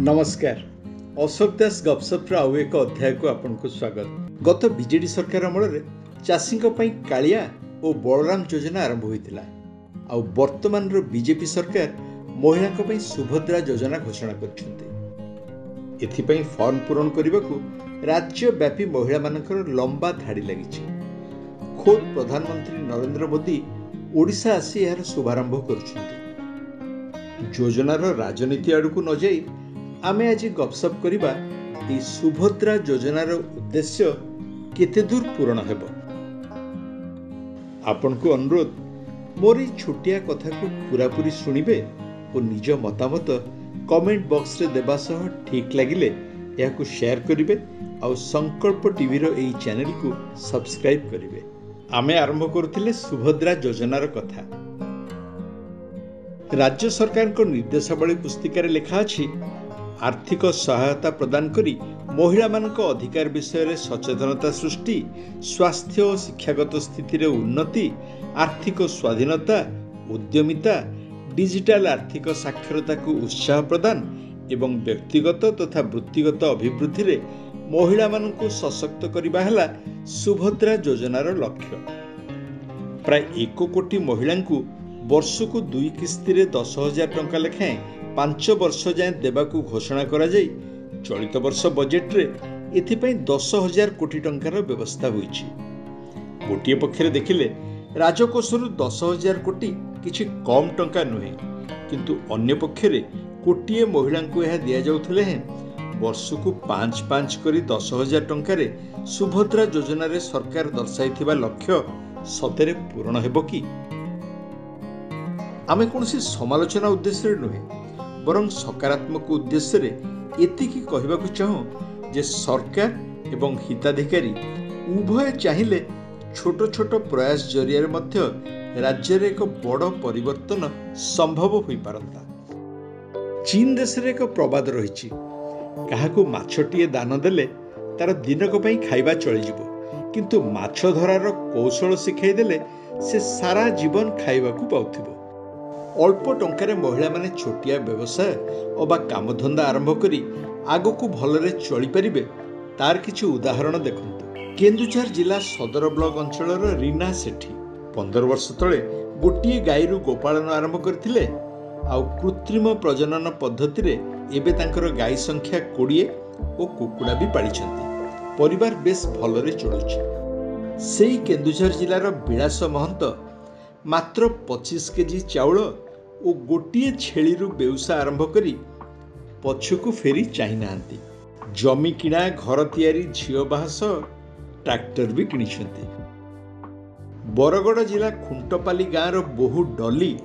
नमस्कार। अशोक दास गपसप्र आउ एक अध्याय को आपको स्वागत। गत बीजेडी सरकार अमल चाषी कालिया और बलराम योजना आरंभ होता आ वर्तमान बीजेपी सरकार महिला सुभद्रा योजना घोषणा कर फॉर्म पूरण करने को राज्यव्यापी महिला मानकर लंबा धाड़ी लगी। खोद प्रधानमंत्री नरेंद्र मोदी ओडिशा आसी यार शुभारंभ कर योजनार राजनीति आड़ को न जाई आमे आज गपसप करिबा ए सुभद्रा योजनार उद्देश्य केते दूर पूर्ण हेब। आपन को अनुरोध मोर छोटिया कथा को पूरापूरी सुनिबे और निज मतामत कमेंट बॉक्स रे देबा सह ठीक लागिले या को शेयर करिबे और संकल्प टीवी रो एई चैनल को सब्सक्राइब करिबे। आमे आरंभ करथिले सुभद्रा योजनार कथा। राज्य सरकार को निर्देशावली पुस्तिका रे लिखा अछि आर्थिक सहायता प्रदान करी महिला मानक अधिकार विषय रे सचेतनता सृष्टि, स्वास्थ्य और शिक्षागत स्थिति रे उन्नति, आर्थिक स्वाधीनता, उद्यमिता, डिजिटल आर्थिक साक्षरता को उत्साह प्रदान एवं व्यक्तिगत तथा वृत्तिगत अभिवृद्धि रे महिला मानक सशक्त करिबा हला सुभद्रा योजनार लक्ष्य। प्राय 1 कोटी महिला को वर्ष को 2 किस्ती रे 10,000 टंका लेखाएं 5 वर्ष जाए देवाकू घोषणा करा जाई चलित वर्ष बजेट रे एथिपई 10,000 कोटी टंकार व्यवस्था होईछि। गोटिए पक्षरे देखिले राजकोषरु 10,000 कोटी किछि कम टंका नुहे, किंतु अन्य पक्षरे कोटिए महिला को यह दिया जाउथिले हैं वर्ष को 5-5 करी 10,000 टंकार सुभद्रा योजना रे सरकार दर्शाइथिबा लक्ष्य सतेरे पूर्ण हेबो कि? आमे कोनसी समालोचना उद्देश्य नुहे बरं सकारात्मक उद्देश्य रे एतिकी कहबाकू चाहूँ जे सरकार एवं हिताधिकारी उभय चाहिए छोट छोट प्रयास जरिया मध्य राज्य रे एक बड़ परिवर्तन संभव हो पारंता। चीन देश रे एक प्रबाद रही काहाकू माछटिए दान देले तार दिनक पई खाइबा चली जिवो, किंतु माछ धरार कौशल शिखाई देले से सारा जीवन खाइबाकू पाउथिबो। अल्प टंकार महिला माने छोटिया व्यवसाय अबा कामधंदा आरंभ करी आगो को भलरे चली परिबे तार किछि उदाहरण देखंतु। केन्दुझर जिला सदर ब्लॉक अंचल रीना सेठी 15 वर्ष तले गोटिए गाईरु गोपालन आरंभ करथिले आ कृत्रिम प्रजनन पद्धति रे एबे तांकर गाई संख्या 20 और कुकुड़ा भी पालिछंती। परिवार बेस भलरे चलुछि। सेही केन्दुझर जिलार विलास महंत मात्र 25 केजी चाउल और गोटिए छेलीरु व्यवसाय आरंभ करी पछकू फेरी चाहि नांती। जमी किणा घर तैयारी झियो बाहस ट्रैक्टर भी किनिछंती। बरगड़ जिला खुंटपाली गाँव बहु डली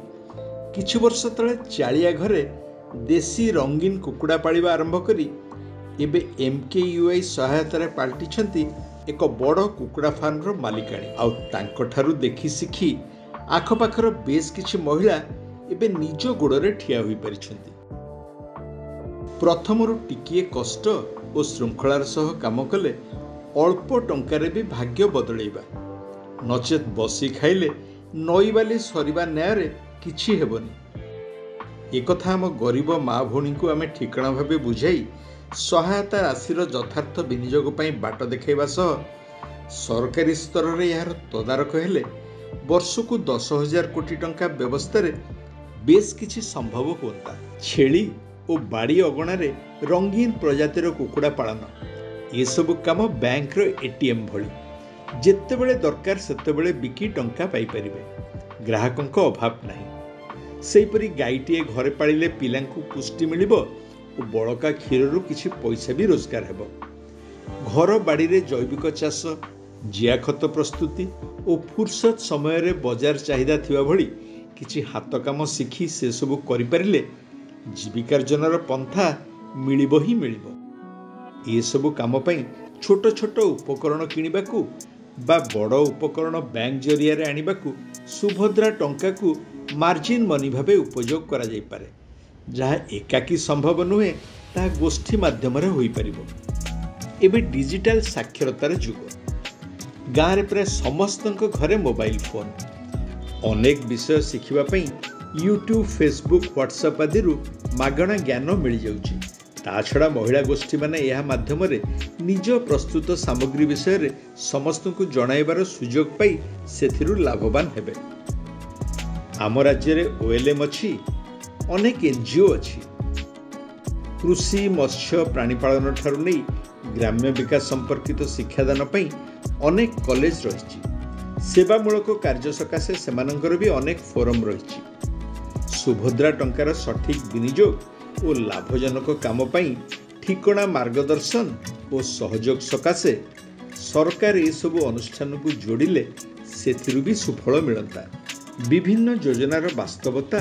किछु वर्ष तले चालिया घरे देसी रंगीन कुकुड़ा पालिबा आरंभ करी एबे MKUI सहायतारे पाल्टिछंती एक बड़ कुकुड़ा फार्म रो मालिकाणी। आउ तांको ठारू देखि सिखी आखपाखर बेस किछि महिला एबे निज गोड़े ठिया होई परिछंती। प्रथमरु टिकिए कष्ट और श्रृंखलार सह काम कले अल्प टंकारे भी भाग्य बदलैबा, नचेत बसी खाइले नईबाली सरिबा न्याय किछि हेबनी। एक आम गरीब माँ भौणी को आमे ठिकाना भावे बुझाई सहायता राशिर यथार्थ विनियोग पई बाट देखैबा सह सरकारी स्तर रे यार तदारक हेले वर्ष को 10,000 कोटी टंका व्यवस्था रे बेस किछि संभव होता। छेली और बाड़ी अगणा रे रंगीन प्रजातिर कुकुड़ा पालन ये सब काम बैंक रो ATM भली जेतेबेले दरकार सेतेबेले बिकी टंका पाई परिबे, ग्राहकंक अभाव नाही। सेहीपरि गाईटीए घरे पालिले पिलांकु पुष्टि मिलिबो और बड़का क्षीररु किछि पैसा भी रोजगार हेबो। घर बाड़ी रे जैविक चाष, जिया खत प्रस्तुति और फुर्सत समय रे बजार चाहिदा थिबा भली किछि हाथ काम शिखी से सबु करि परिले जीविकार्जनर पंथा मिलिबो ही मिलिबो। ए सबु काम पई छोट छोट उपकरण किनिबाकू बा बड़ उपकरण बैंक जरिया रे आनिबाकू सुभद्रा टंका को मार्जिन मनी भावे उपयोग करा जाई पारे, जहा एकाकी संभव नुहे ता गोष्ठी माध्यम रे होई परिबो। एबे डिजिटल साक्षरतार जुग। गाँव रे प्राय समस्तक घरे मोबाइल फोन, अनेक विषय शिखिबा पई यूट्यूब, फेसबुक, व्हाट्सएप आदि मागणा ज्ञान मिल जाउछि। ता छड़ा महिला गोष्ठी माने यह माध्यम निज प्रस्तुत सामग्री विषय समस्त को जणाइबार सुजोग पाई सेथिरु लाभवान हेबे। आम राज्य में OLM अच्छी, अनेक NGO अच्छी। कृषि मत्स्य प्राणीपालन ठारू नहीं ग्राम्य विकास संपर्कित शिक्षादान पई अनेक कॉलेज रही। सेवामूलक कार्य सकाशे सेमानंकर भी अनेक फोरम रही। सुभद्रा टंकार सठिक विनियोग और लाभजनक काम पई ठिकणा मार्गदर्शन और सहयोग सकाशे सरकार ये सब अनुष्ठान को जोड़िले सेथिरु भी सुफल मिलता। विभिन्न योजनार वास्तवता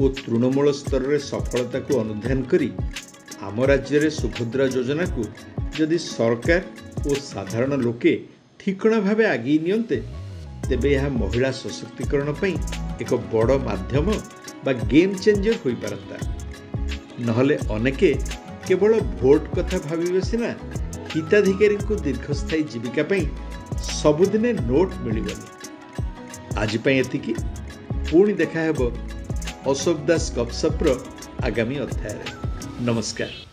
और तृणमूल स्तर में सफलता को अनुधान करी आम राज्य में सुभद्रा योजना को जदि सरकार और साधारण लोके ठिकणा भावे आगे नियंते तेबे यह महिला सशक्तिकरण पई एक बड़ माध्यम बा गेम चेंजर होई पारंता। नहले अनेके केवल भोट कथा भाविबे सिना हिताधिकारी को दीर्घस्थायी जीविका पई सबुदिने नोट मिलिबनी। आज पई एतिकी, पुणी देखा हेबो अशोक दास गपसप्र आगामी अध्याय। नमस्कार।